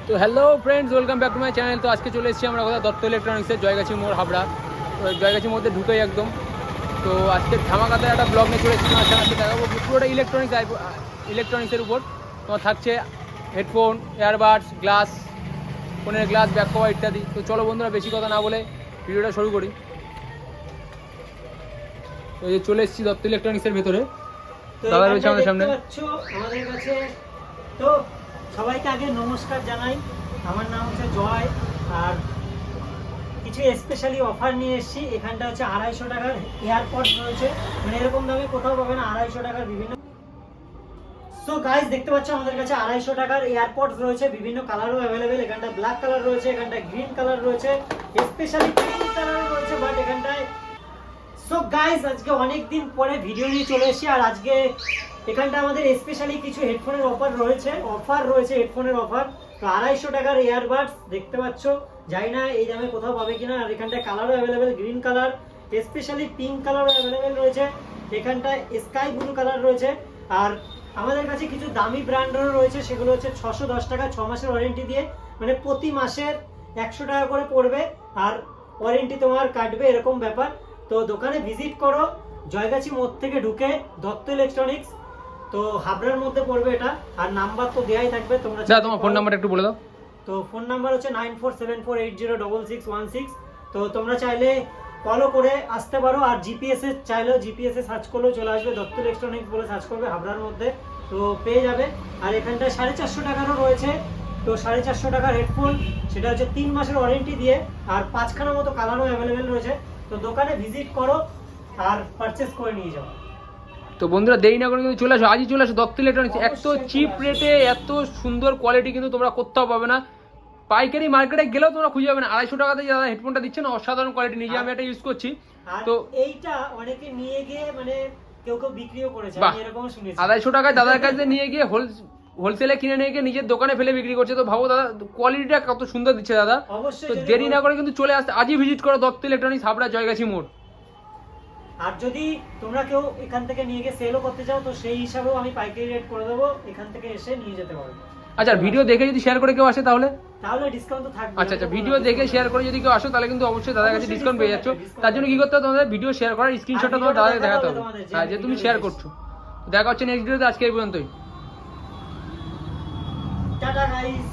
তো hello friends, welcome back to my channel. তো আজকে চলে এসেছি আমরা কোথাও দত্ত ইলেকট্রনিক্সের জয়গাছি মোড় হাবড়া। তো জয়গাছির মধ্যে ঢুকেই একদম। তো আজকে ধামাকাতে একটা ব্লগ নিয়ে চলে এসেছি। তোমার আজকে দেখাবো পুরোটা ইলেকট্রনিক্সের উপর। তোমার থাকছে হেডফোন, এয়ারবাডস, গ্লাস, ফোনের গ্লাস, ব্যাক কভার ইত্যাদি। তো চলো বন্ধুরা, বেশি কথা না বলে ভিডিওটা শুরু করি। তো এই যে চলে এসেছি দত্ত ইলেকট্রনিক্সের ভেতরে। দাদা রয়েছে আমাদের সামনে। আমাদের কাছে তো সবাইকে আগে নমস্কার জানাই। আমার নাম হচ্ছে জয়। আর কিছু স্পেশালি অফার নিয়ে এসেছি। এখানটা হচ্ছে 250 টাকার এয়ারপড রয়েছে, মানে এরকম দামে কোথাও পাবে না। 250 টাকার বিভিন্ন সো গাইস দেখতে পাচ্ছ আমাদের কাছে 250 টাকার এয়ারপডস রয়েছে, বিভিন্ন কালারও অ্যাভেলেবেল। এখানটা ব্ল্যাক কালার রয়েছে, এখানটা গ্রিন কালার রয়েছে, স্পেশালি পিঙ্ক কালার রয়েছে। বাট এখানটায় সো গাইস আজকে অনেক দিন পরে ভিডিও নিয়ে চলে এসেছি। আর আজকে এখানটা আমাদের স্পেশালি কিছু হেডফোনের অফার রয়েছে হেডফোনের অফার। তো 250 টাকার এয়ারবাডস দেখতে পাচ্ছ, যাই না এই দামে কোথাও পাবে কিনা। আর এখানটা কালারও available, green colour, specially pink কালারও অ্যাভেলেবেল রয়েছে। এখানটা স্কাই ব্লু কালার রয়েছে। আর আমাদের কাছে কিছু দামি ব্র্যান্ডেরও রয়েছে, সেগুলো হচ্ছে 610 টাকা 6 মাসের ওয়ারেন্টি দিয়ে, মানে প্রতি মাসের 100 টাকা করে পড়বে আর ওয়ারেন্টি তোমার কাটবে, এরকম ব্যাপার। তো দোকানে ভিজিট করো, জয়গাছি মোড় থেকে ঢুকে দত্ত ইলেকট্রনিক্স। তো হাবড়ার মধ্যে পড়বে এটা। আর নাম্বার তো দেয়াই থাকবে, তোমরা তোমার ফোন নাম্বারটা একটু বলে দাও। তো ফোন নাম্বার হচ্ছে 9474806616। তো তোমরা চাইলে কলও করে আসতে পারো। আর জিপিএস চাইলেও জিপিএস সার্চ করলেও চলে আসবে, দত্ত ইলেকট্রনিক্স বলে সার্চ করবে হাবড়ার মধ্যে, তো পেয়ে যাবে। আর এখানটায় 450 টাকারও রয়েছে। তো 450 টাকার হেডফোন, সেটা হচ্ছে 3 মাসের ওয়ারেন্টি দিয়ে। আর 5খানার মতো কালারও অ্যাভেলেবেল রয়েছে। তো দোকানে ভিজিট করো আর পারচেস করে নিয়ে যাও। তো বন্ধুরা দেরি না করে কিন্তু চলে আসো, আজই চলে আসো দত্ত ইলেকট্রনিক্স। এত চিপ রেটে এত সুন্দর কোয়ালিটি কিন্তু তোমরা কোথাও পাবে না। পাইকারি মার্কেটে গেলেও তোমরা খুঁজে পাবে না। 250 টাকাতে যারা হেডফোনটা দিচ্ছে না, অসাধারণ কোয়ালিটি। নিজে আমি এটা ইউজ করছি। তো তো এইটা অনেকে নিয়ে গিয়ে মানে কেউ বিক্রিও করেছে, আমি এরকম শুনেছি। 250 টাকায় দাদার কাছে নিয়ে গিয়ে হোলসেলে কিনে নিয়ে গিয়ে নিজের দোকানে ফেলে বিক্রি করছে। তো ভাবো দাদা কোয়ালিটিটা কত সুন্দর দিচ্ছে দাদা। অবশ্যই। তো দেরি না করে কিন্তু চলে আসতে, আজই ভিজিট করো দত্ত ইলেকট্রনিক্স হাবড়া জয়গাছি মোড়। আর যদি তোমরা কেউ এখান থেকে নিয়ে গিয়ে সেলও করতে চাও, তো সেই হিসাবেও আমি পাইকারি রেট করে দেবো, এখান থেকে এসে নিয়ে যেতে পারবে। আচ্ছা, ভিডিও দেখে যদি শেয়ার করে কেউ আসে তাহলে ডিসকাউন্ট তো থাকবে। আচ্ছা, ভিডিও দেখে শেয়ার করে যদি কেউ আসো তাহলে কিন্তু অবশ্যই দাদার কাছে ডিসকাউন্ট পেয়ে যাচ্ছ। তার জন্য কি করতে হবে, তোমাদের ভিডিও শেয়ার করার স্ক্রিনশটটা তোমার দাদাকে দেখাতে হবে, হ্যাঁ, যে তুমি শেয়ার করছো। দেখা হচ্ছে নেক্সট ভিডিওতে। আজকে এই পর্যন্তই। Tata guys.